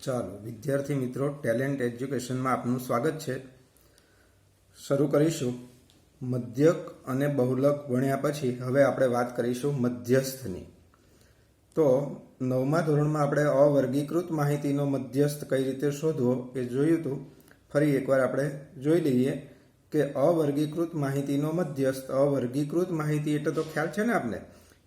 ચાલો વિદ્યાર્થી મિત્રો, ટેલેન્ટ એજ્યુકેશનમાં આપનું સ્વાગત છે. શરૂ કરીશું. મધ્યક અને બહુલક ભણ્યા પછી હવે આપણે વાત કરીશું મધ્યસ્થની. તો 9મા ધોરણમાં આપણે અવર્ગીકૃત માહિતીનો મધ્યસ્થ કઈ રીતે શોધવો એ જોયું હતું. ફરી એકવાર આપણે જોઈ લઈએ કે અવર્ગીકૃત માહિતીનો મધ્યસ્થ. અવર્ગીકૃત માહિતી એટલે તો ખ્યાલ છે ને આપને,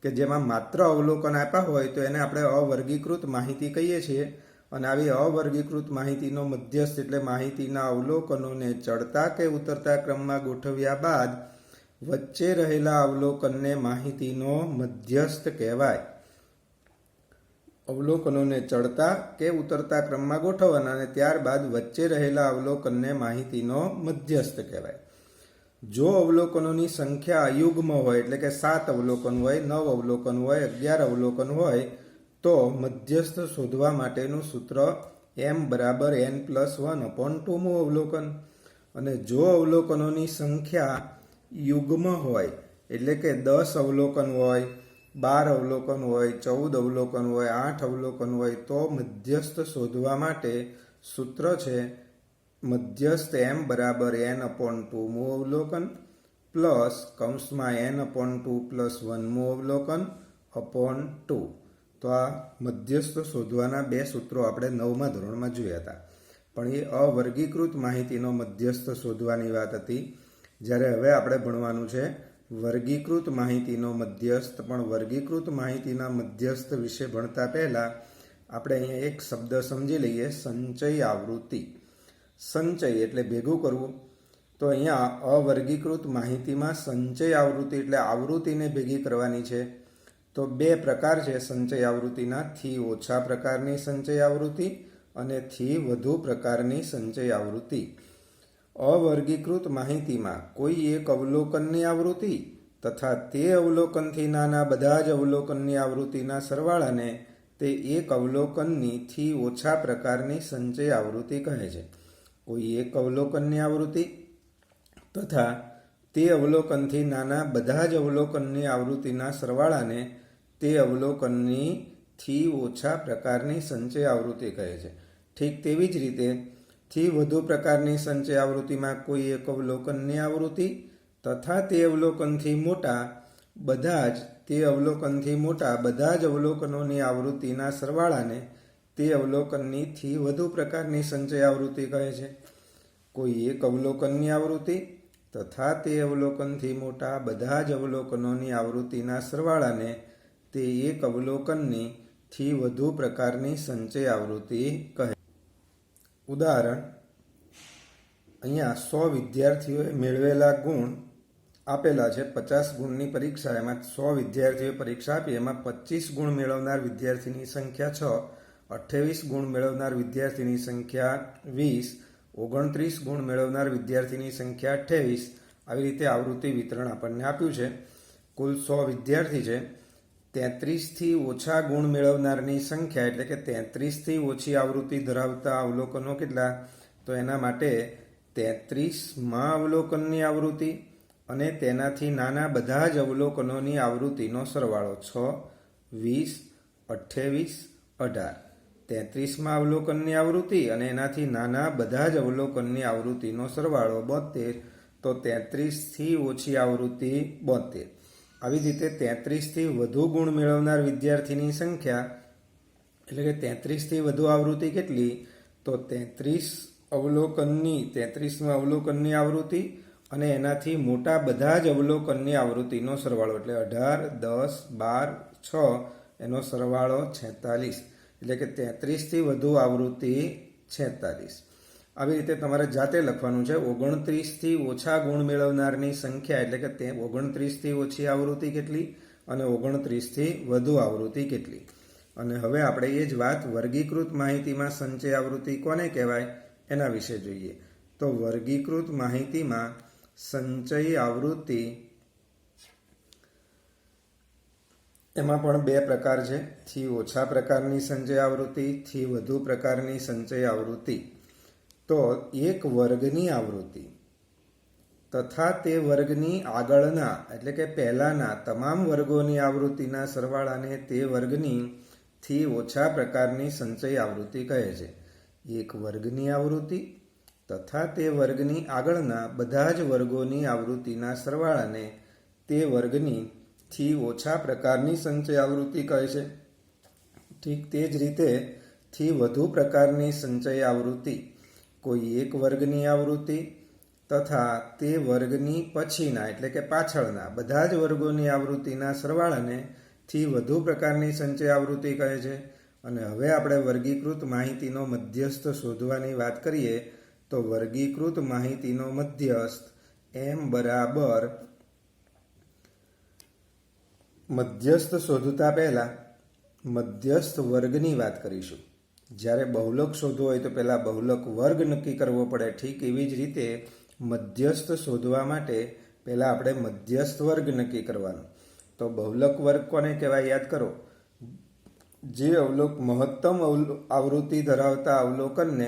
કે જેમાં માત્ર અવલોકન આપ્યા હોય તો એને આપણે અવર્ગીકૃત માહિતી કહીએ છીએ. અને આવી અવર્ગીકૃત માહિતીનો મધ્યસ્થ એટલે માહિતીના અવલોકનોને ચડતા કે ઉતરતા ક્રમમાં ગોઠવ્યા બાદ વચ્ચે રહેલા અવલોકનને માહિતીનો મધ્યસ્થ કહેવાય. અવલોકનોને ચડતા કે ઉતરતા ક્રમમાં ગોઠવવાના અને ત્યારબાદ વચ્ચે રહેલા અવલોકનને માહિતીનો મધ્યસ્થ કહેવાય. જો અવલોકનોની સંખ્યા અયુગ્મ હોય, એટલે કે 7 અવલોકન હોય, 9 અવલોકન હોય, 11 અવલોકન હોય, તો મધ્યસ્થ શોધવા માટેનું સૂત્ર m=n+1/2 મું અવલોકન. અને જો અવલોકનોની સંખ્યા યુગ્મ હોય, એટલે કે 10 અવલોકન હોય, 12 અવલોકન હોય, 14 અવલોકન હોય, 8 અવલોકન હોય, તો મધ્યસ્થ શોધવા માટે સૂત્ર છે મધ્યસ્થ m=n/2 મું અવલોકન પ્લસ n/2+1 મું અવલોકન અપોન 2. તો આ મધ્યસ્થ શોધવાના બે સૂત્રો આપણે 9મા ધોરણમાં જોયા હતા. પણ એ અવર્ગીકૃત માહિતીનો મધ્યસ્થ શોધવાની વાત હતી. જ્યારે હવે આપણે ભણવાનું છે વર્ગીકૃત માહિતીનો મધ્યસ્થ. પણ વર્ગીકૃત માહિતીના મધ્યસ્થ વિશે ભણતા પહેલાં આપણે અહીંયા એક શબ્દ સમજી લઈએ, સંચય આવૃત્તિ. સંચય એટલે ભેગું કરવું. તો અહીંયા અવર્ગીકૃત માહિતીમાં સંચય આવૃત્તિ એટલે આવૃત્તિને ભેગી કરવાની છે. તો બે પ્રકાર છે સંચય આવૃત્તિના: થી ઓછા પ્રકારની સંચય આવૃત્તિ અને થી વધુ પ્રકારની સંચય આવૃત્તિ. અવર્ગીકૃત માહિતીમાં કોઈ એક અવલોકનની આવૃત્તિ તથા તે અવલોકનથી નાના બધા જ અવલોકનની આવૃત્તિના સરવાળાને તે એક અવલોકનની થી ઓછા પ્રકારની સંચય આવૃત્તિ કહે છે. કોઈ એક અવલોકનની આવૃત્તિ તથા તે અવલોકનથી નાના બધા જ અવલોકનની આવૃત્તિના સરવાળાને તે અવલોકનની થી ઓછા પ્રકારની સંચય આવૃત્તિ કહે છે. ઠીક તેવી જ રીતે થી વધુ પ્રકારની સંચય આવૃત્તિમાં કોઈ એક અવલોકનની આવૃત્તિ તથા તે અવલોકનથી મોટા બધા જ અવલોકનોની આવૃત્તિના સરવાળાને તે અવલોકનની થી વધુ પ્રકારની સંચય આવૃત્તિ કહે છે. કોઈ એક અવલોકનની આવૃત્તિ તથા તે અવલોકનથી મોટા બધા જ અવલોકનોની આવૃત્તિના સરવાળાને તે એક અવલોકનની થી વધુ પ્રકારની સંચય આવૃત્તિ કહે. ઉદાહરણ: અહીંયા 100 વિદ્યાર્થીઓએ મેળવેલા ગુણ આપેલા છે. 50 ગુણની પરીક્ષા, એમાં 100 વિદ્યાર્થીઓએ પરીક્ષા આપી. એમાં 25 ગુણ મેળવનાર વિદ્યાર્થીની સંખ્યા 6, 28 ગુણ મેળવનાર વિદ્યાર્થીની સંખ્યા 20, 29 ગુણ મેળવનાર વિદ્યાર્થીની સંખ્યા 28. આવી રીતે આવૃત્તિ વિતરણ આપણને આપ્યું છે. કુલ 100 વિદ્યાર્થી છે. 33થી ઓછા ગુણ મેળવનારની સંખ્યા, એટલે કે 33થી ઓછી આવૃત્તિ ધરાવતા અવલોકનો કેટલા? તો એના માટે 33મા અવલોકનની આવૃત્તિ અને તેનાથી નાના બધા જ અવલોકનોની આવૃત્તિનો સરવાળો 6, 20, 28, 18. 33મા અવલોકનની આવૃત્તિ અને એનાથી નાના બધા જ અવલોકનની આવૃત્તિનો સરવાળો 72. તો 33થી ઓછી આવૃત્તિ 72. આવી જ રીતે 33થી વધુ ગુણ મેળવનાર વિદ્યાર્થીની સંખ્યા, એટલે કે 33થી વધુ આવૃત્તિ કેટલી? તો 33મા અવલોકનની આવૃત્તિ અને એનાથી મોટા બધા જ અવલોકનની આવૃત્તિનો સરવાળો, એટલે 18, 10, 12, 6 એનો સરવાળો 46. એટલે કે 33થી વધુ આવૃત્તિ 46. આવી રીતે તમારે જાતે લખવાનું છે. 29થી ઓછા ગુણ મેળવનારની સંખ્યા, એટલે કે 29થી ઓછી આવૃત્તિ કેટલી અને 29થી વધુ આવૃત્તિ કેટલી. અને હવે આપણે એ જ વાત વર્ગીકૃત માહિતીમાં સંચય આવૃત્તિ કોને કહેવાય એના વિશે જોઈએ. તો વર્ગીકૃત માહિતીમાં સંચય આવૃત્તિ એમાં પણ બે પ્રકાર છે: થી ઓછા પ્રકારની સંચય આવૃત્તિ, થી વધુ પ્રકારની સંચય આવૃત્તિ. તો એક વર્ગની આવૃત્તિ તથા તે વર્ગની આગળના, એટલે કે પહેલાના તમામ વર્ગોની આવૃત્તિના સરવાળાને તે વર્ગની થી ઓછા પ્રકારની સંચય આવૃત્તિ કહે છે. એક વર્ગની આવૃત્તિ તથા તે વર્ગની આગળના બધા જ વર્ગોની આવૃત્તિના સરવાળાને તે વર્ગની થી ઓછા પ્રકારની સંચય આવૃત્તિ કહે છે. ઠીક તે જ રીતે થી વધુ પ્રકારની સંચય આવૃત્તિ કોઈ એક વર્ગની આવૃત્તિ તથા તે વર્ગની પછીના એટલે કે પાછળના બધા જ વર્ગોની આવૃત્તિના સરવાળાને થી વધુ પ્રકારની સંચય આવૃત્તિ કહે છે. અને હવે આપણે વર્ગીકૃત માહિતીનો મધ્યસ્થ શોધવાની વાત કરીએ તો વર્ગીકૃત માહિતીનો મધ્યસ્થ m બરાબર મધ્યસ્થ શોધતા પહેલા મધ્યસ્થ વર્ગની વાત કરીશું. જ્યારે બહુલક શોધવો હોય તો પહેલા બહુલક વર્ગ નક્કી કરવો પડે. ઠીક એવી જ રીતે મધ્યસ્થ શોધવા માટે પહેલા આપણે મધ્યસ્થ વર્ગ નક્કી કરવાનો. તો બહુલક વર્ગ કોને કહેવાય યાદ કરો. જે મહત્તમ આવૃત્તિ ધરાવતા અવલોકનને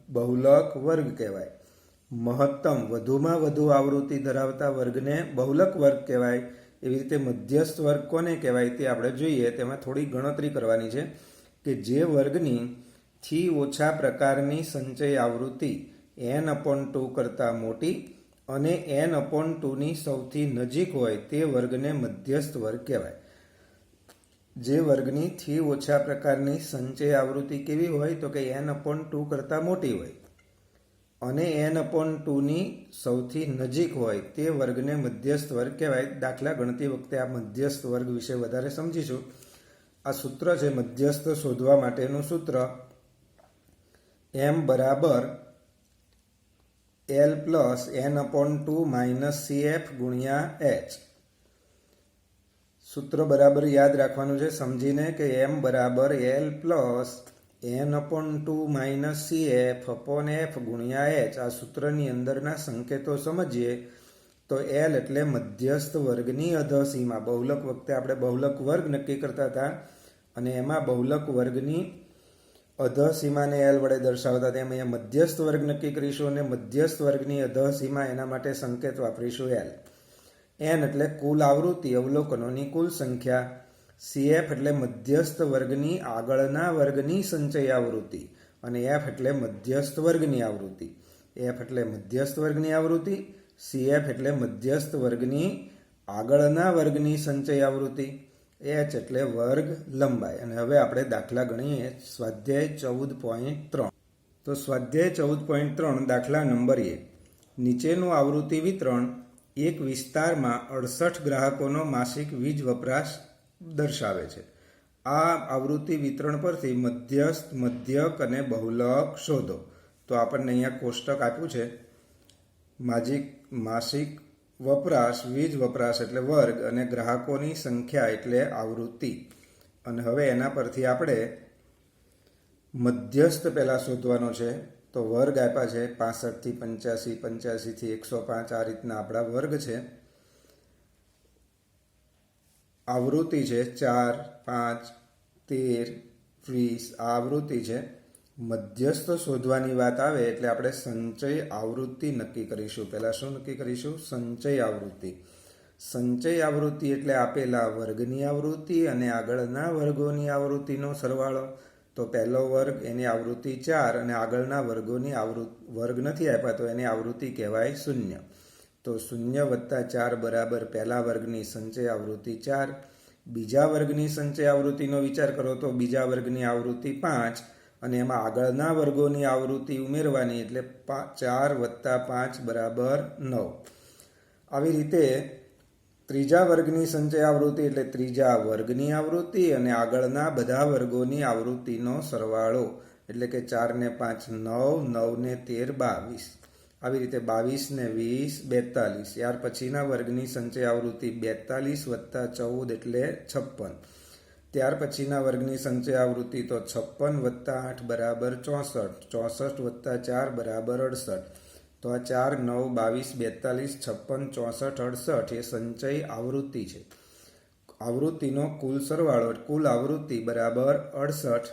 બહુલક વર્ગ કહેવાય. મહત્તમ વધુમાં વધુ આવૃત્તિ ધરાવતા વર્ગને બહુલક વર્ગ કહેવાય. એવી રીતે મધ્યસ્થ વર્ગ કોને કહેવાય તે આપણે જોઈએ. તેમાં થોડી ગણતરી કરવાની છે કે જે વર્ગની થી ઓછા પ્રકારની સંચય આવૃત્તિ n/2 કરતાં મોટી અને n/2ની સૌથી નજીક હોય તે વર્ગને મધ્યસ્થ વર્ગ કહેવાય. જે વર્ગની થી ઓછા પ્રકારની સંચય આવૃત્તિ કેવી હોય તો કે n/2 કરતાં મોટી હોય અને n/2ની સૌથી નજીક હોય તે વર્ગને મધ્યસ્થ વર્ગ કહેવાય. દાખલા ગણતી વખતે આ મધ્યસ્થ વર્ગ વિશે વધારે સમજીશું. આ સૂત્ર છે મધ્યસ્થ શોધવા માટેનું સૂત્ર m બરાબર l plus n/2 minus cf ગુણ્યા h. સૂત્ર બરાબર યાદ રાખવાનું છે સમજીને કે m બરાબર l plus n/2 minus cf upon f ગુણ્યા h. આ સૂત્રની અંદરના સંકેતો સમજીએ તો l એટલે મધ્યસ્થ વર્ગની અધસીમા. બહુલક વખતે આપણે બહુલક વર્ગ નક્કી કરતા હતા અને એમાં બહુલક વર્ગની અધસીમાને l વડે દર્શાવતા તેમ અહીંયા મધ્યસ્થ વર્ગ નક્કી કરીશું અને મધ્યસ્થ વર્ગની અધસીમા એના માટે સંકેત વાપરીશું l. n એટલે કુલ આવૃત્તિ અવલોકનોની કુલ સંખ્યા. cf એટલે મધ્યસ્થ વર્ગની આગળના વર્ગની સંચય આવૃત્તિ અને f એટલે મધ્યસ્થ વર્ગની આવૃત્તિ. f એટલે મધ્યસ્થ વર્ગની આવૃત્તિ, cf એટલે મધ્યસ્થ વર્ગની આગળના વર્ગની સંચય આવૃત્તિ, h એટલે વર્ગ લંબાઈ. અને હવે આપણે દાખલા ગણીએ. સ્વાધ્યાય 14.3. તો સ્વાધ્યાય 14.3 દાખલા નંબર 1. નીચેનું આવૃત્તિ વિતરણ એક વિસ્તારમાં 68 ગ્રાહકોનો માસિક વીજ વપરાશ દર્શાવે છે. આ આવૃત્તિ વિતરણ પરથી મધ્યસ્થ, મધ્યક અને બહુલક શોધો. તો આપણને અહીંયા કોષ્ટક આપ્યું છે. માસિક વપરાશ, વીજ વપરાશ એટલે વર્ગ અને ગ્રાહકોની સંખ્યા એટલે આવૃત્તિ. અને હવે એના પરથી આપણે મધ્યસ્થ પહેલા શોધવાનો છે. તો વર્ગ આપ્યા છે 65 થી 85, 85 થી 105. આ રીતના આપણા વર્ગ છે. આવૃત્તિ છે 4, 5, 13, 20. આ આવૃત્તિ છે. મધ્યસ્થ શોધવાની વાત આવે એટલે આપણે સંચય આવૃત્તિ નક્કી કરીશું. પહેલા શું નક્કી કરીશું? સંચય આવૃત્તિ. સંચય આવૃત્તિ એટલે આપેલા વર્ગની આવૃત્તિ અને આગળના વર્ગોની આવૃત્તિનો સરવાળો. તો પહેલો વર્ગ એની આવૃત્તિ 4 અને આગળના વર્ગોની વર્ગ નથી આપ્યા તો એની આવૃત્તિ કહેવાય 0. તો 0 વત્તા 4 બરાબર પહેલા વર્ગની સંચય આવૃત્તિ 4. બીજા વર્ગની સંચય આવૃત્તિનો વિચાર કરો તો બીજા વર્ગની આવૃત્તિ 5 અને એમાં આગળના વર્ગોની આવૃત્તિ ઉમેરવાની એટલે 4 વત્તા 5 બરાબર 9. આવી રીતે ત્રીજા વર્ગની સંચય આવૃત્તિ એટલે ત્રીજા વર્ગની આવૃત્તિ અને આગળના બધા વર્ગોની આવૃત્તિનો સરવાળો એટલે કે 4 ને 5 9, 9 ને 13 22. આવી રીતે 22 ને 20 42. ત્યાર પછીના વર્ગની સંચય આવૃત્તિ 42 વત્તા 14 એટલે 56. ત્યાર પછીના વર્ગની સંચય આવૃત્તિ તો 56 વત્તા 8 બરાબર 64. 64 વત્તા 4 બરાબર 68. તો આ 4, 9, 22, 42, 56, 64, 68 એ સંચય આવૃત્તિ છે. આવૃત્તિનો કુલ સરવાળો કુલ આવૃત્તિ બરાબર 68.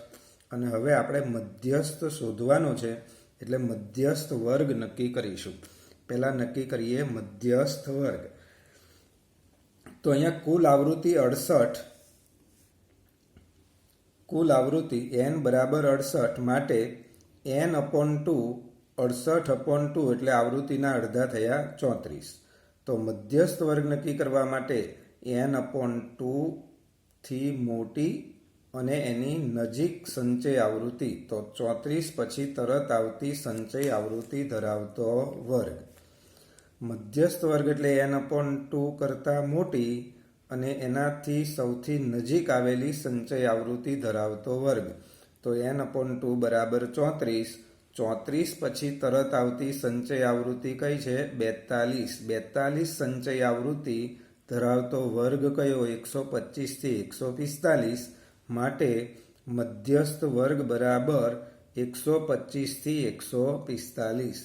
અને હવે આપણે મધ્યસ્થ શોધવાનો છે એટલે મધ્યસ્થ વર્ગ નક્કી કરીશું. પહેલા નક્કી કરીએ મધ્યસ્થ વર્ગ. તો અહીંયા કુલ આવૃત્તિ 68, કુલ આવૃત્તિ n બરાબર 68 માટે n/2 68/2 એટલે આવૃત્તિના અડધા થયા 34. તો મધ્યસ્થ વર્ગ નક્કી કરવા માટે n/2 થી મોટી અને એની નજીક સંચય આવૃત્તિ, તો 34 પછી તરત આવતી સંચય આવૃત્તિ ધરાવતો વર્ગ. મધ્યસ્થ વર્ગ એટલે n/2 કરતાં મોટી અને એનાથી સૌથી નજીક આવેલી સંચય આવૃત્તિ ધરાવતો વર્ગ. તો n/2 બરાબર 34. 34 પછી તરત આવતી સંચય આવૃત્તિ કઈ છે? 42. 42 સંચય આવૃત્તિ ધરાવતો વર્ગ કયો? 125 થી 145. માટે મધ્યસ્થ વર્ગ બરાબર 125 થી 145.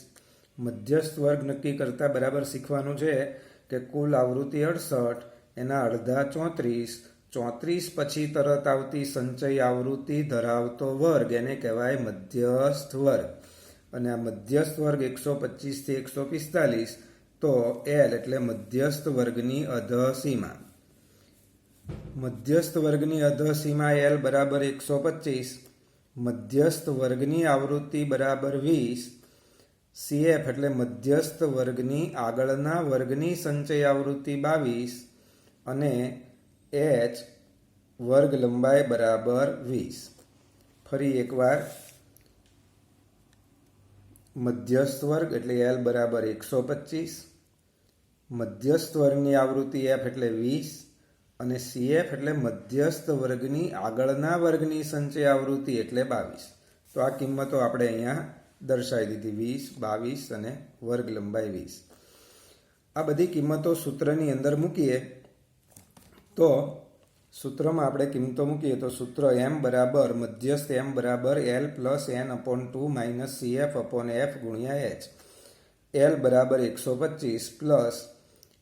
મધ્યસ્થ વર્ગ નક્કી કરતા બરાબર શીખવાનું છે કે કુલ આવૃત્તિ 68, એના અડધા 34. 34 પછી તરત આવતી સંચય આવૃત્તિ ધરાવતો વર્ગ એને કહેવાય મધ્યસ્થ વર્ગ. અને આ મધ્યસ્થ વર્ગ 125 થી 145. તો L એટલે મધ્યસ્થ વર્ગની અધસીમા. મધ્યસ્થ વર્ગની અધસીમા L બરાબર 125. મધ્યસ્થ વર્ગની આવૃત્તિ બરાબર 20. CF એટલે મધ્યસ્થ વર્ગની આગળના વર્ગની સંચય આવૃત્તિ 22. અને H વર્ગ લંબાઈ બરાબર 20. ફરી એકવાર મધ્યસ્થ વર્ગ એટલે L બરાબર 125. મધ્યસ્થ વર્ગની આવૃત્તિ F એટલે 20. અને CF એટલે મધ્યસ્થ વર્ગની આગળના વર્ગની સંચય આવૃત્તિ એટલે 22. તો આ કિંમતો આપણે અહીંયા દર્શાવી દીધી, 20, 22 અને વર્ગ લંબાઈ 20. આ બધી કિંમતો સૂત્રની અંદર મૂકીએ તો સૂત્રમાં આપણે કિંમતો મૂકીએ તો સૂત્ર m બરાબર મધ્યસ્થ m બરાબર L plus n/2 minus CF/F ગુણ્યા H. L બરાબર 125 પ્લસ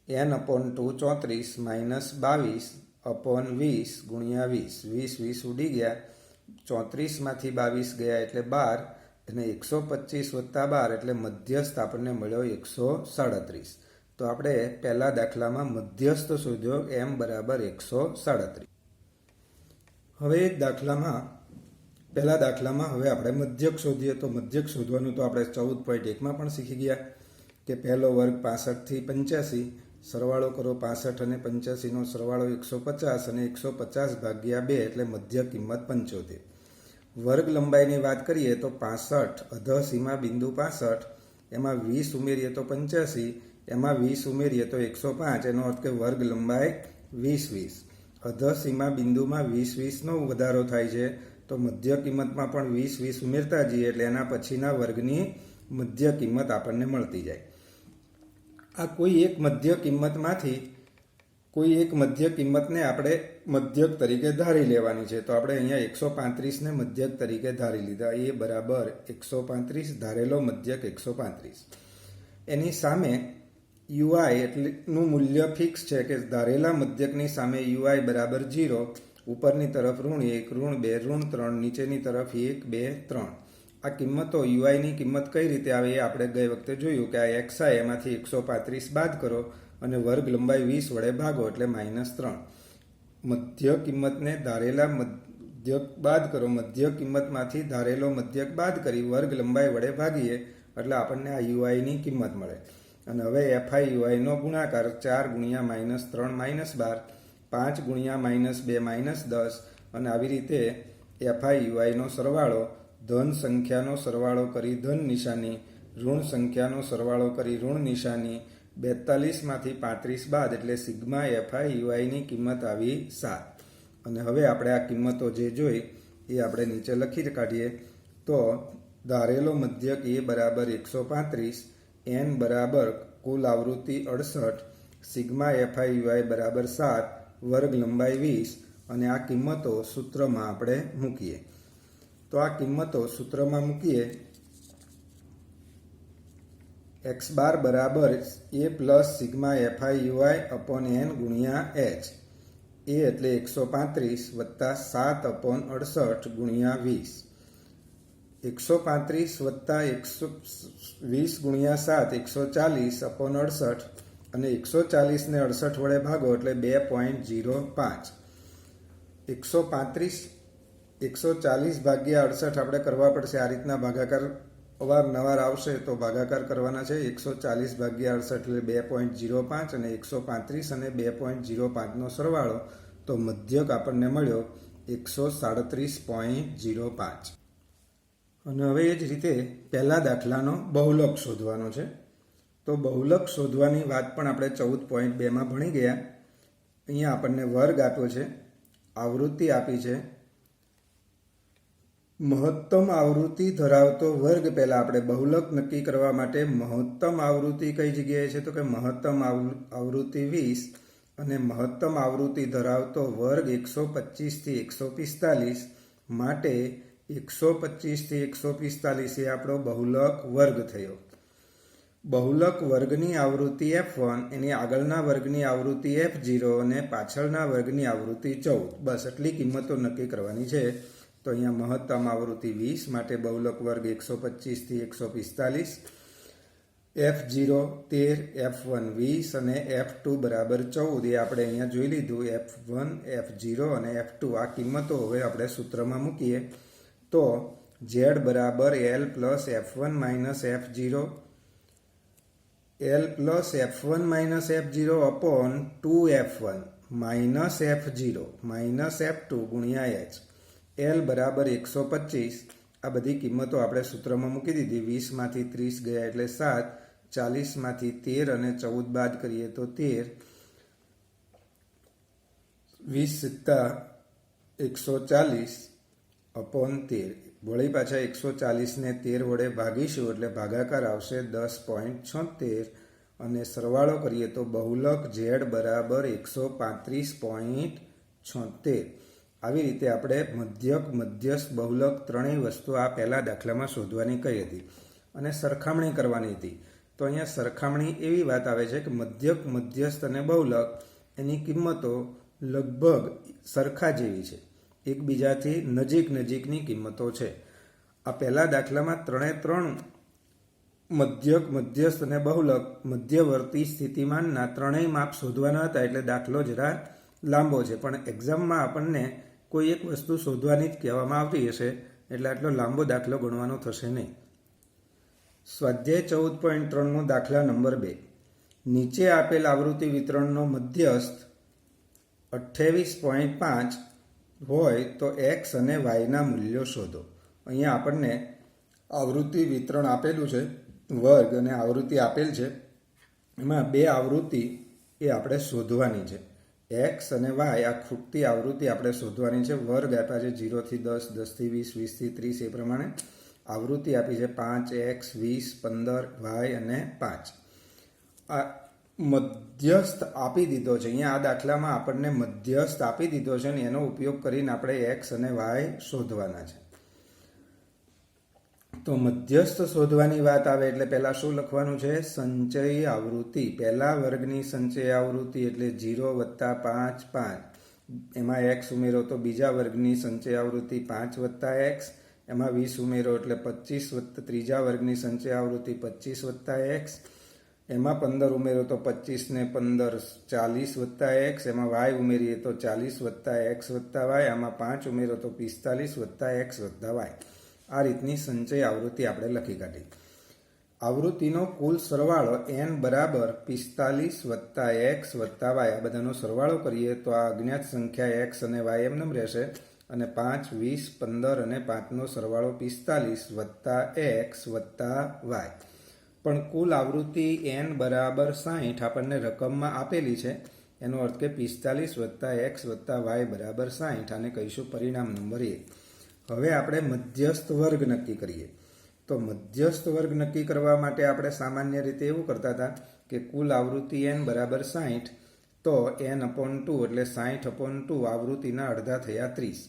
n/2 34 માઇનસ 22/20 ગુણ્યા 20. 20 ઉડી ગયા, 34માંથી 22 ગયા એટલે 12, અને 125 વત્તા 12 એટલે મધ્યસ્થ આપણને મળ્યો 137. તો આપણે પહેલા દાખલામાં મધ્યસ્થ શોધ્યો m બરાબર 137. હવે પહેલા દાખલામાં હવે આપણે મધ્યક શોધીએ. તો મધ્યક શોધવાનું તો આપણે 14.1માં પણ શીખી ગયા કે પહેલો વર્ગ 65 થી 85, સરવાળો કરો 65 અને 85નો સરવાળો 150 અને 150 ભાગ્યા 2 એટલે મધ્ય કિંમત 75. વર્ગ લંબાઈની વાત કરીએ તો 65 અધસીમા બિંદુ 65, એમાં 20 ઉમેરીએ તો 85, એમાં 20 ઉમેરીએ તો 105. એનો અર્થ કે વર્ગ લંબાઈ 20. અધસીમા બિંદુમાં 20નો વધારો થાય છે, તો મધ્ય કિંમતમાં પણ 20 ઉમેરતા જઈએ એટલે એના પછીના વર્ગની મધ્ય કિંમત આપણને મળતી જાય. આ કોઈ એક મધ્ય કિંમતમાંથી કોઈ એક મધ્ય કિંમતને આપણે મધ્યક તરીકે ધારી લેવાની છે. તો આપણે અહીંયા 135ને મધ્યક તરીકે ધારી લીધા. એ બરાબર 135, ધારેલો મધ્યક 135. એની સામે UI એટલેનું મૂલ્ય ફિક્સ છે કે ધારેલા મધ્યકની સામે UI બરાબર 0, ઉપરની તરફ ઋણ 1, ઋણ 2, ઋણ 3, નીચેની તરફ 1, 2, 3. આ કિંમતો UIની કિંમત કઈ રીતે આવે એ આપણે ગઈ વખતે જોયું કે આ XI એમાંથી 135 બાદ કરો અને વર્ગ લંબાઈ 20 વડે ભાગો એટલે -3. મધ્ય કિંમતને ધારેલા મધ્યક બાદ કરો, મધ્ય કિંમતમાંથી ધારેલો મધ્યક બાદ કરી વર્ગ લંબાઈ વડે ભાગીએ એટલે આપણને આ UIની કિંમત મળે. અને હવે FI UIનો ગુણાકાર 4 ગુણ્યા -3 -12, 5 ગુણ્યા -2 -10, અને આવી રીતે FI UIનો સરવાળો ધન સંખ્યાનો સરવાળો કરી ધન નિશાની, ઋણ સંખ્યાનો સરવાળો કરી ઋણ નિશાની, 42માંથી 35 બાદ એટલે સિગ્મા FI UIની કિંમત આવી 7. અને હવે આપણે આ કિંમતો જે જોઈ એ આપણે નીચે લખી કાઢીએ. તો ધારેલો મધ્યક એ બરાબર 135, n બરાબર કુલ આવૃત્તિ 68, સિગ્મા FI UI બરાબર 7, વર્ગ લંબાઈ 20, અને આ કિંમતો સૂત્રમાં આપણે મૂકીએ. તો આ કિંમતો સૂત્રમાં મૂકીએ. x બાર બરાબર a plus sigma FI UI upon n ગુણ્યા h. a એટલે 135 વત્તા 7/68 ગુણ્યા 20. 135 વત્તા 120 ગુણ્યા 7 140/68, અને 140ને 68 વડે ભાગો એટલે 2.05. 135 140 ભાગ્યા 68 આપણે કરવા પડશે. આ રીતના ભાગાકાર અવારનવાર આવશે તો ભાગાકાર કરવાના છે. 140 ભાગ્યા 68 એટલે 2.05 અને 135 અને 2.05 નો સરવાળો, તો મધ્યક આપણને મળ્યો 137.05. અને હવે એ જ રીતે પહેલા દાખલાનો બહુલક શોધવાનો છે. તો બહુલક શોધવાની વાત પણ આપણે 14.2 ભણી ગયા. અહીંયા આપણને વર્ગ આપ્યો છે, આવૃત્તિ આપી છે. મહત્તમ આવૃત્તિ ધરાવતો વર્ગ પહેલા આપણે બહુલક નક્કી કરવા માટે મહત્તમ આવૃત્તિ કઈ જગ્યાએ છે, તો કે મહત્તમ આવૃત્તિ 20 અને મહત્તમ આવૃત્તિ ધરાવતો વર્ગ 125 થી 145 માટે 125 થી 145 એ આપણો બહુલક વર્ગ થયો. બહુલક વર્ગની આવૃત્તિ f1, એની આગળના વર્ગની આવૃત્તિ f0 અને પાછળના વર્ગની આવૃત્તિ 14. બસ એટલી કિંમતો નક્કી કરવાની છે. તો અહીંયા મહત્તમ આવૃત્તિ 20 માટે બહુલક વર્ગ 125 થી 145, f0 13, f1 20 અને f2 બરાબર 14 એ આપણે અહીંયા જોઈ લીધું. f1, f0 અને f2 આ કિંમતો હવે આપણે સૂત્રમાં મૂકીએ તો z બરાબર l plus f1 minus f0, l plus f1 minus f0 upon 2f1 minus f0 minus f2 ગુણ્યા h. l બરાબર 125. આ બધી કિંમતો આપણે સૂત્રમાં મૂકી દીધી. 20 માંથી 30 ગયા એટલે 7, 40 માંથી 13 અને 14 બાદ કરીએ તો 13, 20 + 140 અપોન 13. વળી પાછા 140 ને 13 વડે ભાગીશું એટલે ભાગાકાર આવશે 10.76 અને સરવાળો કરીએ તો બહુલક z બરાબર 135.76. આવી રીતે આપણે મધ્યક, મધ્યસ્થ, બહુલક ત્રણેય વસ્તુ આ પહેલા દાખલામાં શોધવાની કહી હતી અને સરખામણી કરવાની હતી. તો અહીંયા સરખામણી એવી વાત આવે છે કે મધ્યક, મધ્યસ્થ અને બહુલક એની કિંમતો લગભગ સરખા જેવી છે, એકબીજાથી નજીક નજીકની કિંમતો છે. આ પહેલા દાખલામાં ત્રણ મધ્યક, મધ્યસ્થ અને બહુલક મધ્યવર્તી સ્થિતિમાનના ત્રણેય માપ શોધવાના હતા એટલે દાખલો જરા લાંબો છે. પણ એક્ઝામમાં આપણને કોઈ એક વસ્તુ શોધવાની જ કહેવામાં આવતી હશે એટલે આટલો લાંબો દાખલો ગણવાનો થશે નહીં. સ્વાધ્યાય 14.3 દાખલા નંબર 2. નીચે આપેલ આવૃત્તિ વિતરણનો મધ્યસ્થ 28.5 હોય તો x અને y ના મૂલ્યો શોધો. અહીંયા આપણને આવૃત્તિ વિતરણ આપેલું છે, વર્ગ અને આવૃત્તિ આપેલ છે. એમાં બે આવૃત્તિ એ આપણે શોધવાની છે, x અને y. આ ખૂટતી આવૃત્તિ આપણે શોધવાની છે. વર્ગ આપ્યા છે 0 થી 10, 10 થી 20, 20 થી 30 એ પ્રમાણે. આવૃત્તિ આપી છે 5x, 20, 15, y અને 5. આ મધ્યસ્થ આપી દીધો છે. અહીંયા આ દાખલામાં આપણને મધ્યસ્થ આપી દીધો છે અને એનો ઉપયોગ કરીને આપણે x અને y શોધવાના છે. તો મધ્યસ્થ શોધવાની વાત આવે એટલે પહેલા શું લખવાનું છે? સંચય આવૃત્તિ. પહેલા વર્ગની સંચય આવૃત્તિ એટલે 0 + 5, 5. એમાં x ઉમેરો તો બીજા વર્ગની સંચય આવૃત્તિ 5 + x. એમાં 20 ઉમેરો એટલે 25 ત્રીજા વર્ગની સંચય આવૃત્તિ 25 x. એમાં 15 ઉમેરો તો 25 ને 15 40 x. એમાં y ઉમેરીએ તો 40 x y. આમાં 5 ઉમેરો તો 45 x y. આ રીતની સંચય આવૃત્તિ આપણે લખી કાઢી. આવૃત્તિનો કુલ સરવાળો n બરાબર 45 x y. આ બધાનો સરવાળો કરીએ તો આ અજ્ઞાત સંખ્યા x અને y એમને રહેશે અને 5, 20, 15 અને 5નો સરવાળો 45 x y. પણ કુલ આવૃત્તિ n બરાબર 60 આપણને રકમમાં આપેલી છે. એનો અર્થ કે 45 x y બરાબર 60. આને કહીશું પરિણામ નંબર 1. હવે આપણે મધ્યસ્થ વર્ગ નક્કી કરીએ. તો મધ્યસ્થ વર્ગ નક્કી કરવા માટે આપણે સામાન્ય રીતે એવું કરતા હતા કે કુલ આવૃત્તિ n બરાબર 60 તો n/2 એટલે 60/2 આવૃત્તિના અડધા થયા 30.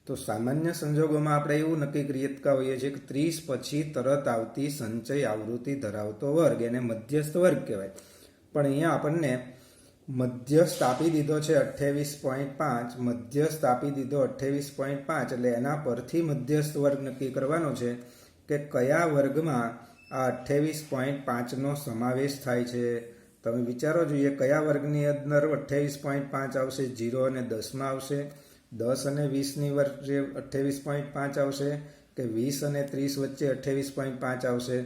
તો સામાન્ય સંજોગોમાં આપણે એવું નક્કી કરતા હોઈએ છીએ કે 30 પછી તરત આવતી સંચય આવૃત્તિ ધરાવતો વર્ગ એને મધ્યસ્થ વર્ગ કહેવાય. પણ અહીંયા આપણને મધ્યસ્થ આપી દીધો છે 28.5, મધ્યસ્થ આપી દીધો 28.5 એટલે એના પરથી મધ્યસ્થ વર્ગ નક્કી કરવાનો છે કે કયા વર્ગમાં આ 28.5નો સમાવેશ થાય છે. તમે વિચારો જોઈએ કયા વર્ગની અંદર 28.5 આવશે? 0 અને 10માં આવશે. 10 અને 20ની વચ્ચે 28.5 આવશે કે 20 અને 30 વચ્ચે 28.5 આવશે?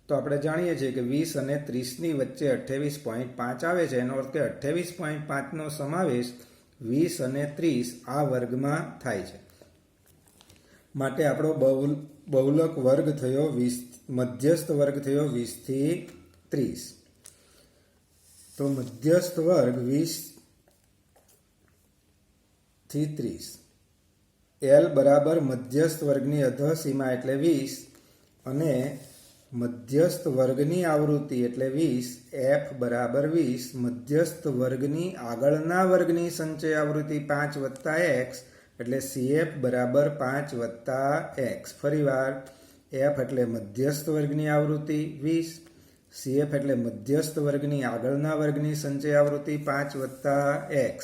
તો આપણે જાણીએ છીએ કે 20 અને 30ની વચ્ચે 28.5 આવે છે. એનો અર્થ કે 28.5નો સમાવેશ 20 અને 30 આ વર્ગમાં થાય છે. માટે આપણો બહુલક વર્ગ થયો 20, મધ્યસ્થ વર્ગ થયો 20 થી 30. તો મધ્યસ્થ વર્ગ 20 થી 30. L બરાબર મધ્યસ્થ વર્ગની અધઃસીમા એટલે 20 અને મધ્યસ્થ વર્ગની આવૃત્તિ એટલે 20. F બરાબર 20. મધ્યસ્થ વર્ગની આગળના વર્ગની સંચય આવૃત્તિ 5 વત્તા x એટલે CF બરાબર 5 વત્તા x. ફરીવાર F એટલે મધ્યસ્થ વર્ગની આવૃત્તિ 20, CF એટલે મધ્યસ્થ વર્ગની આગળના વર્ગની સંચય આવૃત્તિ 5 વત્તા x.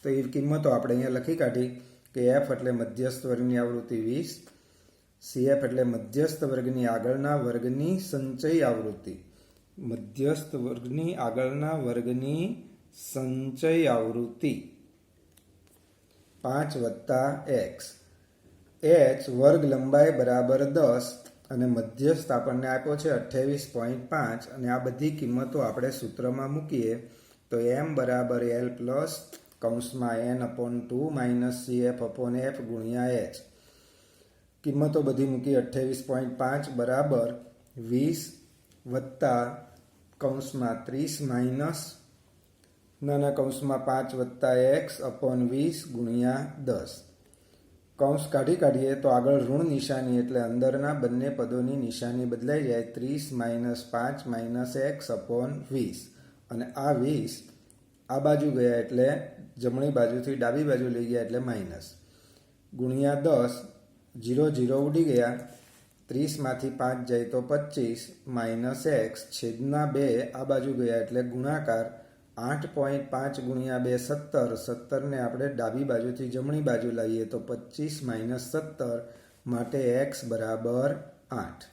તો એ કિંમતો આપણે અહીંયા લખી કાઢી કે F એટલે મધ્યસ્થ વર્ગની આવૃત્તિ 20, CF એટલે મધ્યસ્થ વર્ગની આગળના વર્ગની સંચય આવૃત્તિ, મધ્યસ્થ વર્ગની આગળના વર્ગની સંચય આવૃત્તિ 5 વત્તા x. h વર્ગ લંબાઈ બરાબર 10 અને મધ્યસ્થ આપણને આપ્યો છે 28.5 અને આ બધી કિંમતો આપણે સૂત્રમાં મૂકીએ તો m બરાબર l પ્લસ કૌંસમાં n/2 માઇનસ CF/f ગુણ્યા h. કિંમતો બધી મૂકી 28.5 બરાબર 20 વત્તા કૌંસમાં 30 માઇનસ નાના કૌંસમાં 5 વત્તા x/20 ગુણ્યા 10. કૌંસ કાઢીએ તો આગળ ઋણ નિશાની એટલે અંદરના બંને પદોની નિશાની બદલાઈ જાય. 30 માઇનસ 5 માઇનસ x/20 અને આ 20 આ બાજુ ગયા એટલે જમણી બાજુથી ડાબી બાજુ લઈ ગયા એટલે માઇનસ ગુણ્યા 10. 0 0 ઉડી ગયા. 30માંથી 5 જાય તો 25 માઇનસ x છેદના 2 આ બાજુ ગયા એટલે ગુણાકાર 8.5 ગુણ્યા 2 17. 17ને આપણે ડાબી બાજુથી જમણી બાજુ લાવીએ તો 25 માઇનસ 17 માટે x બરાબર 8.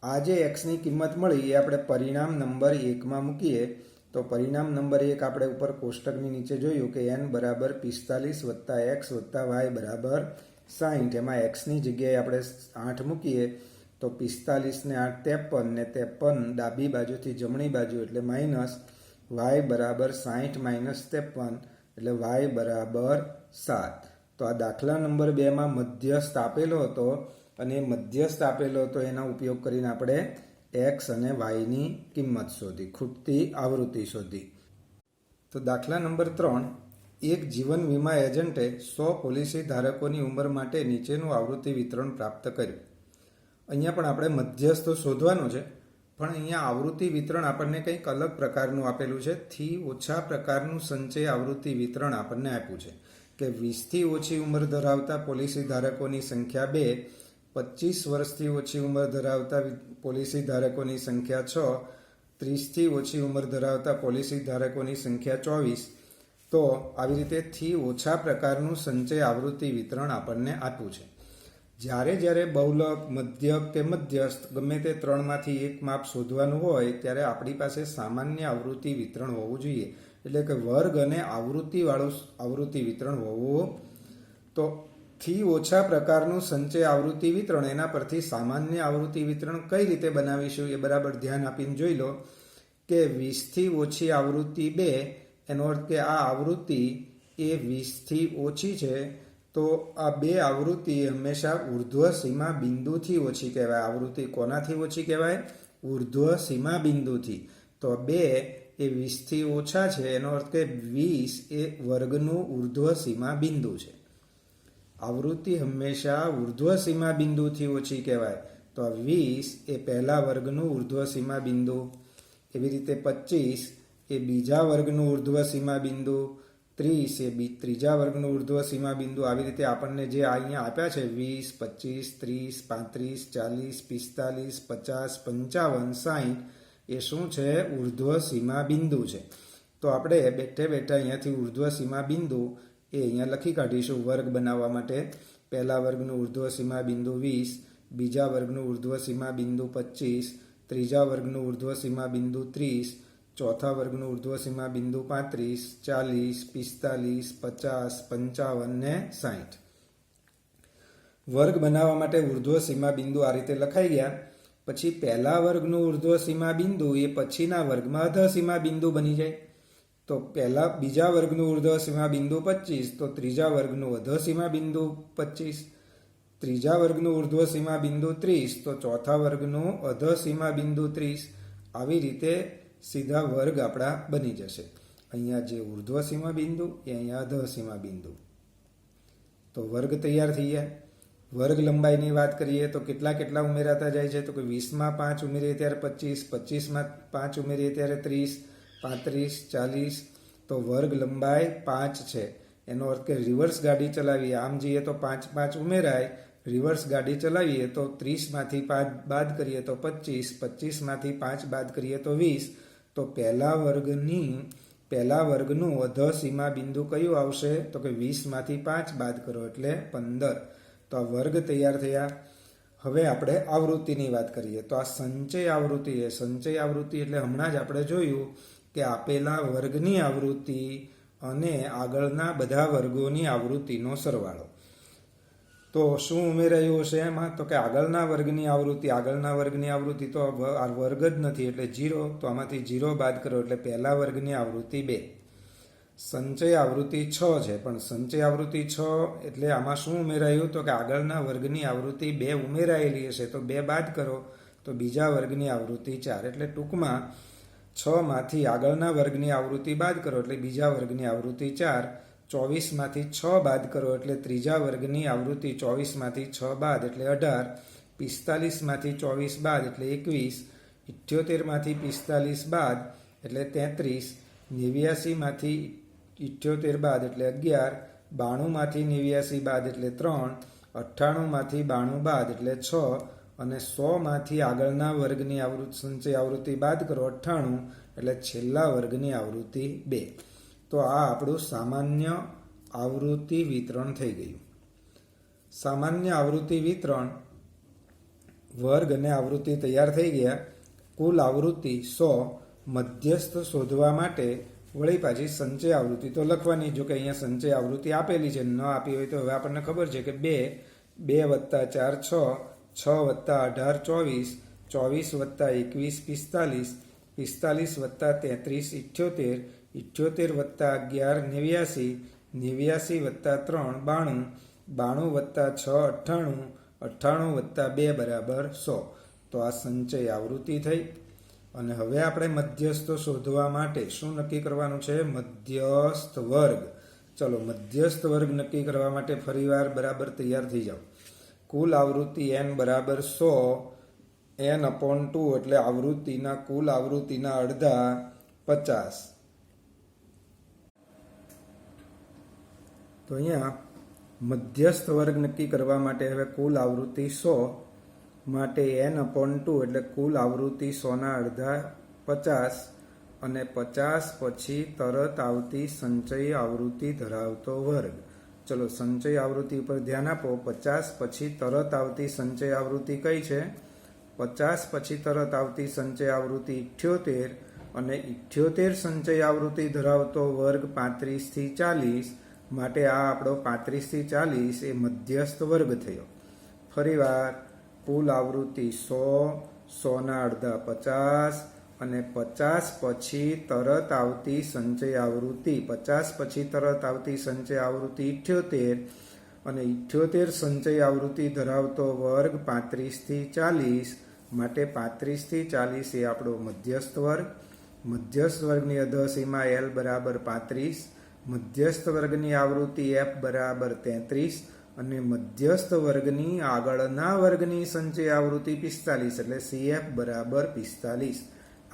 આ જે xની કિંમત મળી એ આપણે પરિણામ નંબર 1માં મૂકીએ તો પરિણામ નંબર 1 આપણે ઉપર કોષ્ટકની નીચે જોયું કે n બરાબર 45 વત્તા x વત્તા y બરાબર 60. એમાં xની જગ્યાએ આપણે 8 મૂકીએ તો 45 ને 8 53 ને 53 ડાબી બાજુથી જમણી બાજુ એટલે માઇનસ y બરાબર 60 માઇનસ 53 એટલે y બરાબર 7. તો આ દાખલા નંબર 2માં મધ્યસ્થ આપેલો હતો અને મધ્યસ્થ આપેલો હતો એનો ઉપયોગ કરીને આપણે x અને yની કિંમત શોધી, ખૂટતી આવૃત્તિ શોધી. તો દાખલા નંબર 3, એક જીવન વીમા એજન્ટે 100 પોલિસી ધારકોની ઉંમર માટે નીચેનું આવૃત્તિ વિતરણ પ્રાપ્ત કર્યું. અહીંયા પણ આપણે મધ્યસ્થ શોધવાનો છે, પણ અહીંયા આવૃત્તિ વિતરણ આપણને કંઈક અલગ પ્રકારનું આપેલું છે. થી ઓછા પ્રકારનું સંચય આવૃત્તિ વિતરણ આપણને આપ્યું છે કે 20થી ઓછી ઉંમર ધરાવતા પોલિસી ધારકોની સંખ્યા 2, 25 વર્ષથી ઓછી ઉંમર ધરાવતા પોલિસી ધારકોની સંખ્યા 6, 30થી ઓછી ઉંમર ધરાવતા પોલિસી ધારકોની સંખ્યા 24. તો આવી રીતે થી ઓછા પ્રકારનું સંચય આવૃત્તિ વિતરણ આપણને આપ્યું છે. જ્યારે બહુલક, મધ્યક કે મધ્યસ્થ ગમે તે ત્રણમાંથી એક માપ શોધવાનું હોય ત્યારે આપણી પાસે સામાન્ય આવૃત્તિ વિતરણ હોવું જોઈએ. એટલે કે વર્ગ અને આવૃત્તિવાળું આવૃત્તિ વિતરણ હોવું. તો થી ઓછા પ્રકારનું સંચય આવૃત્તિ વિતરણ, એના પરથી સામાન્ય આવૃત્તિ વિતરણ કઈ રીતે બનાવીશું એ બરાબર ધ્યાન આપીને જોઈ લો કે 20થી ઓછી આવૃત્તિ 2, એનો અર્થ કે આ આવૃત્તિ એ 20થી ઓછી છે. તો આ બે આવૃત્તિ હંમેશા ઉર્ધ્વ સીમા બિંદુથી ઓછી કહેવાય. આવૃત્તિ કોનાથી ઓછી કહેવાય? ઉર્ધ્વ સીમા બિંદુથી. તો 2 એ 20થી ઓછા છે, એનો અર્થ કે 20 એ વર્ગનું ઉર્ધ્વ સીમા બિંદુ છે. આવૃત્તિ હંમેશા ઉર્ધ્વ સીમા બિંદુથી ઓછી કહેવાય. તો 20 એ પહેલા વર્ગનું ઉર્ધ્વ સીમા બિંદુ, એવી રીતે 25 એ બીજા વર્ગનું ઉર્ધ્વ સીમા બિંદુ, 30 એ ત્રીજા વર્ગનું ઉર્ધ્વ સીમા બિંદુ. આવી રીતે આપણને જે અહીંયા આપ્યા છે 20, 25, 30, 35, 40, 50, 55, 60 એ શું છે? ઉર્ધ્વ સીમા બિંદુ છે. તો આપણે બેઠે બેઠા અહીંયાથી ઉર્ધ્વ સીમા બિંદુ એ અહીંયા લખી કાઢીશું વર્ગ બનાવવા માટે. પહેલા વર્ગનું ઉર્ધ્વ સીમા બિંદુ 20, બીજા વર્ગનું ઉર્ધ્વ સીમા બિંદુ 25, ત્રીજા વર્ગનું ઉર્ધ્વ સીમા બિંદુ 30, ચોથા વર્ગનું ઉર્ધ્વસીમા બિંદુ 35, 40, 45, 50, 55 ને 60. વર્ગ બનાવવા માટે ઉર્ધ્વસીમા બિંદુ આ રીતે લખાઈ ગયા. પછી પહેલા વર્ગનું ઉર્ધ્વસીમા બિંદુ એ પછીના વર્ગમાં અધઃસીમા બિંદુ બની જાય. તો બીજા વર્ગનું ઉર્ધ્વસીમા બિંદુ 25, તો ત્રીજા વર્ગનું અધઃસીમા બિંદુ 25. ત્રીજા વર્ગનું ઉર્ધ્વસીમા બિંદુ 30, તો ચોથા વર્ગનું અધઃસીમા બિંદુ 30. આવી રીતે સીધા વર્ગ આપણા બની જશે. અહીંયા જે ઉર્ધ્વસીમા બિંદુ એ અહીંયા અધઃસીમા બિંદુ. તો વર્ગ તૈયાર થઈ ગયા. વર્ગ લંબાઈની વાત કરીએ તો કેટલા ઉમેરાતા જાય છે? તો કે 20માં 5 ઉમેરીએ ત્યારે 25, 25માં 5 ઉમેરીએ ત્યારે 30, 35, 40. તો વર્ગ લંબાઈ 5 છે. એનો અર્થ કે રિવર્સ ગાડી ચલાવીએ, આમ જઈએ તો 5 5 ઉમેરાય. રિવર્સ ગાડી ચલાવીએ તો 30માંથી 5 બાદ કરીએ તો 25, 25માંથી 5 બાદ કરીએ તો 20. તો પહેલા વર્ગનું અધઃસીમા બિંદુ કયું આવશે? તો કે 20માંથી 5 બાદ કરો એટલે 15. તો આ વર્ગ તૈયાર થયા. હવે આપણે આવૃત્તિની વાત કરીએ તો આ સંચય આવૃત્તિ છે. સંચય આવૃત્તિ એટલે હમણાં જ આપણે જોયું કે આપેલા વર્ગની આવૃત્તિ અને આગળના બધા વર્ગોની આવૃત્તિનો સરવાળો. તો શું ઉમેરાયું હશે એમાં? તો કે આગળના વર્ગની આવૃત્તિ તો આ વર્ગ જ નથી એટલે 0. તો આમાંથી 0 બાદ કરો એટલે પહેલા વર્ગની આવૃત્તિ 2. સંચય આવૃત્તિ 6 છે, પણ સંચય આવૃત્તિ 6 એટલે આમાં શું ઉમેરાયું? તો કે આગળના વર્ગની આવૃત્તિ 2 ઉમેરાયેલી હશે તો 2 બાદ કરો તો બીજા વર્ગની આવૃત્તિ 4. એટલે ટૂંકમાં 6માંથી આગળના વર્ગની આવૃત્તિ બાદ કરો એટલે બીજા વર્ગની આવૃત્તિ 4. 24માંથી 6 બાદ કરો એટલે ત્રીજા વર્ગની આવૃત્તિ. 24માંથી 6 બાદ એટલે 18. 45માંથી 24 બાદ એટલે 21. 78માંથી 45 બાદ એટલે 33. 89માંથી 78 બાદ એટલે 11. 92માંથી 89 બાદ એટલે 3. 98માંથી 92 બાદ એટલે 6. અને 100માંથી આગળના વર્ગની સંચય આવૃત્તિ બાદ કરો 98 એટલે છેલ્લા વર્ગની આવૃત્તિ 2. તો આ આપણું સામાન્ય આવૃત્તિ વિતરણ થઈ ગયું. સામાન્ય આવૃત્તિ વિતરણ, વર્ગ અને આવૃત્તિ તૈયાર થઈ ગયા. કુલ આવૃત્તિ 100. મધ્યસ્થ શોધવા માટે વળી પાછી સંચય આવૃત્તિ તો લખવાની. જો કે અહીંયા સંચય આવૃત્તિ આપેલી છે, ન આપી હોય તો હવે આપણને ખબર છે કે 2 વત્તા 4 6, 6 વત્તા 18 24, 24 વત્તા 21 45, 45 વત્તા 33 78, 78 વત્તા 11 89, 89 વત્તા 3 92, 92 વત્તા 6 98, 98 વત્તા 2 બરાબર 100. તો આ સંચય આવૃત્તિ થઈ. અને હવે આપણે મધ્યસ્થ શોધવા માટે શું નક્કી કરવાનું છે? મધ્યસ્થ વર્ગ. ચલો મધ્યસ્થ વર્ગ નક્કી કરવા માટે ફરીવાર બરાબર તૈયાર થઈ જાઓ. કુલ આવૃત્તિ n બરાબર 100, n/2 એટલે કુલ આવૃત્તિના અડધા 50. તો અહીંયા મધ્યસ્થ વર્ગ નક્કી કરવા માટે હવે કુલ આવૃત્તિ 100 માટે n/2 એટલે કુલ આવૃત્તિ 100ના અડધા 50. અને 50 પછી તરત આવતી સંચય આવૃત્તિ ધરાવતો વર્ગ. ચલો સંચય આવૃત્તિ ઉપર ધ્યાન આપો. 50 પછી તરત આવતી સંચય આવૃત્તિ કઈ છે? 50 પછી તરત આવતી સંચય આવૃત્તિ 78. અને 78 સંચય આવૃત્તિ ધરાવતો વર્ગ 35 થી 40 માટે આ આપણો 35 થી 40 એ મધ્યસ્થ વર્ગ થયો. ફરીવાર કુલ આવૃત્તિ 100, 100ના અડધા 50 અને 50 પછી તરત આવતી સંચય આવૃત્તિ 50 પછી તરત આવતી સંચય આવૃત્તિ 78 અને 78 સંચય આવૃત્તિ ધરાવતો વર્ગ 35 થી 40 માટે 35 થી 40 એ આપણો મધ્યસ્થ વર્ગ. મધ્યસ્થ વર્ગની અધઃસીમા L બરાબર 35, મધ્યસ્થ વર્ગની આવૃત્તિ F બરાબર 33 અને મધ્યસ્થ વર્ગની આગળના વર્ગની સંચય આવૃત્તિ 45 એટલે CF બરાબર 45.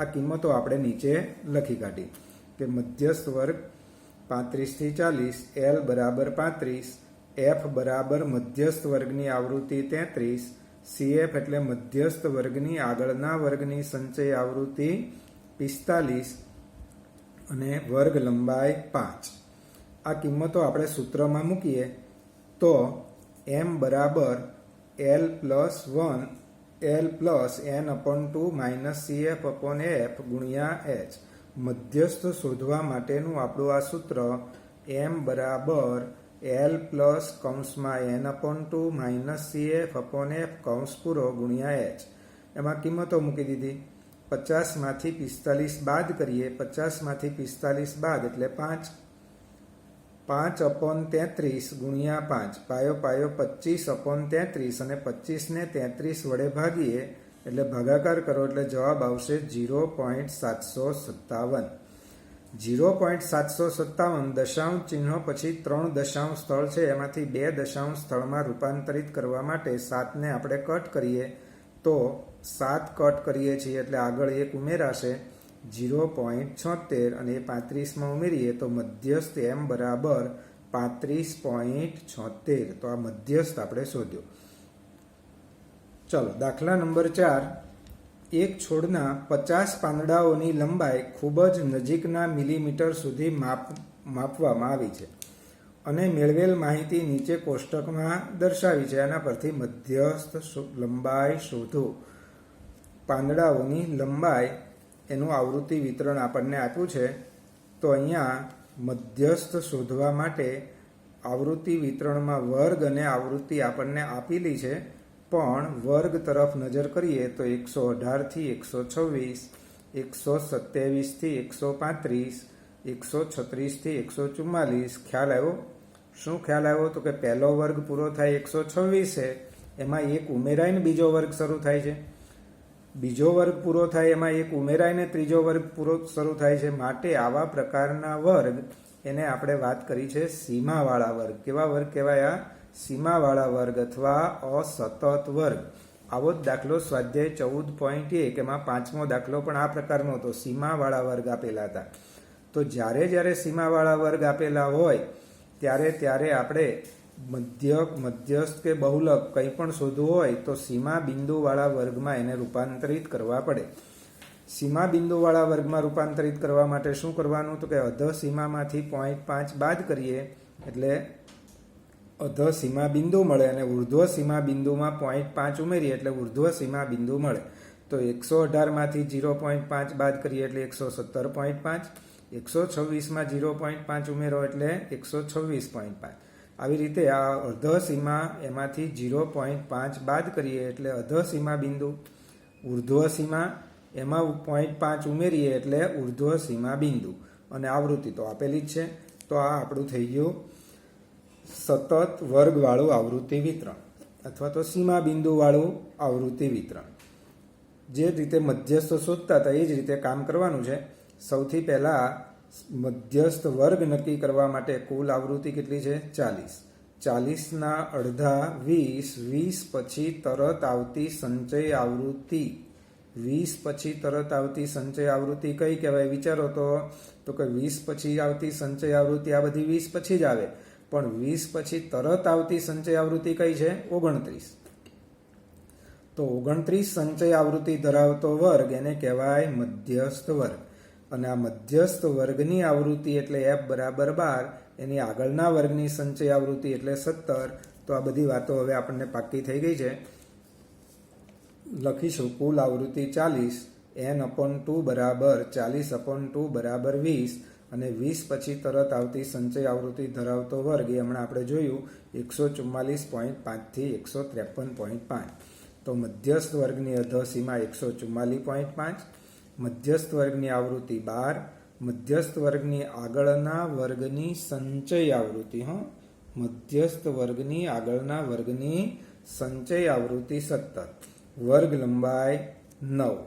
આ કિંમતો આપણે નીચે લખી કાઢી કે મધ્યસ્થ વર્ગ 35 થી 40, L બરાબર 35, F બરાબર મધ્યસ્થ વર્ગની આવૃત્તિ 33, CF એટલે મધ્યસ્થ વર્ગની આગળના વર્ગની સંચય આવૃત્તિ 45 અને વર્ગ લંબાઈ 5. આ કિંમતો આપણે સૂત્રમાં મૂકીએ તો m બરાબર L પ્લસ n/2 - CF/F ગુણ્યા H. મધ્યસ્થ શોધવા માટેનું આપણું આ સૂત્ર m બરાબર l પ્લસ કૌંસમાં n/2 માઇનસ CF/F કૌંસ પૂરો ગુણ્યા h. એમાં કિંમતો મૂકી દીધી. 50માંથી 45 બાદ કરીએ. 50માંથી 45 બાદ એટલે 5. 5/33 ગુણ્યા 5. પાયો પાયો 25/33 અને 25ને 33 વડે ભાગીએ એટલે ભાગાકાર કરો એટલે જવાબ આવશે 0.757. 0.757 દશાંશ ચિહ્નો પછી 3 દશાંશ સ્થળ છે, એમાંથી 2 દશાંશ સ્થળમાં રૂપાંતરિત કરવા માટે 7ને આપણે કટ કરીએ તો 7 કટ કરીએ છીએ એટલે આગળ 1 ઉમેરાશે 0.76 અને એ 35માં ઉમેરીએ તો મધ્યસ્થ m બરાબર 35.76. તો આ મધ્યસ્થ આપણે શોધ્યો. ચલો દાખલા નંબર 4. એક છોડના 50 પાંદડાઓની લંબાઈ ખૂબ જ નજીકના મિલીમીટર સુધી માપવામાં આવી છે અને મેળવેલ માહિતી નીચે કોષ્ટકમાં દર્શાવી છે. એના પરથી મધ્યસ્થ લંબાઈ શોધો. પાંદડાઓની લંબાઈ એનું આવૃત્તિ વિતરણ આપણને આપ્યું છે. તો અહીંયા મધ્યસ્થ શોધવા માટે આવૃત્તિ વિતરણમાં વર્ગ અને આવૃત્તિ આપણને આપેલી છે, પણ વર્ગ તરફ નજર કરીએ તો 118 થી 126, 127 થી 135, 136 થી 144. ખ્યાલ આવ્યો? શું ખ્યાલ આવ્યો? તો કે પહેલો વર્ગ પૂરો થાય 126 છે, એમાં એક ઉમેરાઈને બીજો વર્ગ શરૂ થાય છે. બીજો વર્ગ પૂરો થાય એમાં એક ઉમેરાઈને ત્રીજો વર્ગ પૂરો શરૂ થાય છે. માટે આવા પ્રકારના વર્ગ એને આપણે વાત કરી છે સીમાવાળા વર્ગ. કેવા વર્ગ કહેવાય? સીમાવાળા વર્ગ અથવા અસતત વર્ગ. આવો જ દાખલો સ્વાધ્યાય 14.1 એમાં 5મો દાખલો પણ આ પ્રકારનો હતો. સીમાવાળા વર્ગ આપેલા હતા. તો જ્યારે સીમાવાળા વર્ગ આપેલા હોય ત્યારે આપણે મધ્યક, મધ્યસ્થ કે બહુલક કંઈ પણ શોધવું હોય તો સીમા બિંદુવાળા વર્ગમાં એને રૂપાંતરિત કરવા પડે. સીમા બિંદુવાળા વર્ગમાં રૂપાંતરિત કરવા માટે શું કરવાનું? તો કે અધઃ સીમામાંથી 0.5 બાદ કરીએ એટલે અધઃ સીમા બિંદુ મળે અને ઉર્ધ્વ સીમા બિંદુમાં 0.5 ઉમેરીએ એટલે ઉર્ધ્વ સીમા બિંદુ મળે. તો 118માંથી 0.5 બાદ કરીએ એટલે 117.5. 126માં 0.5 ઉમેરો એટલે 126.5. આવી રીતે આ અર્ધ સીમા એમાંથી 0.5 બાદ કરીએ એટલે અધઃ સીમા બિંદુ, ઉર્ધ્વ સીમા એમાં 0.5 ઉમેરીએ એટલે ઉર્ધ્વ સીમા બિંદુ. અને આવૃત્તિ તો આપેલી જ છે. તો આ આપણું થઈ ગયું સતત વર્ગવાળું આવૃત્તિ વિતરણ અથવા તો સીમા બિંદુવાળું આવૃત્તિ વિતરણ. જે રીતે મધ્યસ્થ શોધતા હતા એ જ રીતે કામ કરવાનું છે. સૌથી પહેલાં મધ્યસ્થ વર્ગ નક્કી કરવા માટે કુલ આવૃત્તિ કેટલી છે? 40. 40ના અડધા 20. 20 પછી તરત આવતી સંચય આવૃત્તિ. 20 પછી તરત આવતી સંચય આવૃત્તિ કઈ કહેવાય? વિચારો તો કે 20 પછી આવતી સંચય આવૃત્તિ આ બધી 20 પછી જ આવે, પણ 20 પછી તરત આવતી સંચય આવૃત્તિ કઈ છે? 29. તો 29 સંચય આવૃત્તિ ધરાવતો વર્ગ એને કહેવાય મધ્યસ્થ વર્ગ. અને આ મધ્યસ્થ વર્ગની આવૃત્તિ એટલે f બરાબર 12. એની આગળના વર્ગની સંચય આવૃત્તિ એટલે 17. તો આ બધી વાતો હવે આપણને પાક્કી થઈ ગઈ છે. લખીશું કુલ આવૃત્તિ 40, n/2 બરાબર 40/2 બરાબર 20. અને 20 પછી તરત આવતી સંચય આવૃત્તિ ધરાવતો વર્ગ એ હમણાં આપણે જોયું 144.5 થી 153.5. તો મધ્યસ્થ વર્ગની અધઃ સીમા 144.5, મધ્યસ્થ વર્ગની આવૃત્તિ 12, મધ્યસ્થ વર્ગની આગળના વર્ગની સંચય આવૃત્તિ મધ્યસ્થ વર્ગની આગળના વર્ગની સંચય આવૃત્તિ 17, વર્ગ લંબાઈ 9.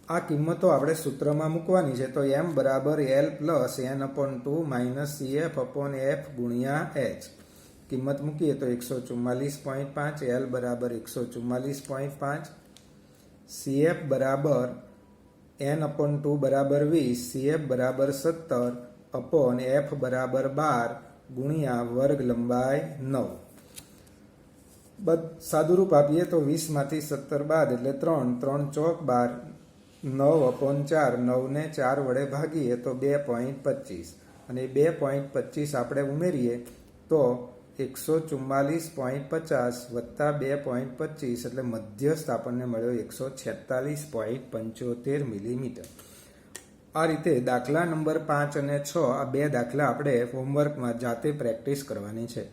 આ કિંમતો આપણે સૂત્રમાં મૂકવાની છે. તો m બરાબર l plus n/2 minus CF/F ગુણ્યા h. કિંમત મૂકીએ તો 144.5, l બરાબર 144.5, CF બરાબર n/2 બરાબર 20, CF બરાબર 17 F બરાબર 12 ગુણ્યા વર્ગ લંબાઈ 9. સાદુરૂપ આપીએ તો 20માંથી 17 બાદ એટલે 3, 3 ચોક 12, 9/4, 9ને 4 વડે ભાગીએ તો 2.25 અને 2.25 આપણે ઉમેરીએ તો 144.50 વત્તા 2.25 એટલે મધ્યસ્થ આપણને મળ્યો 146.75 મિલીમીટર. આ રીતે દાખલા નંબર 5 અને 6 આ બે દાખલા આપણે હોમવર્કમાં જાતે પ્રેક્ટિસ કરવાની છે.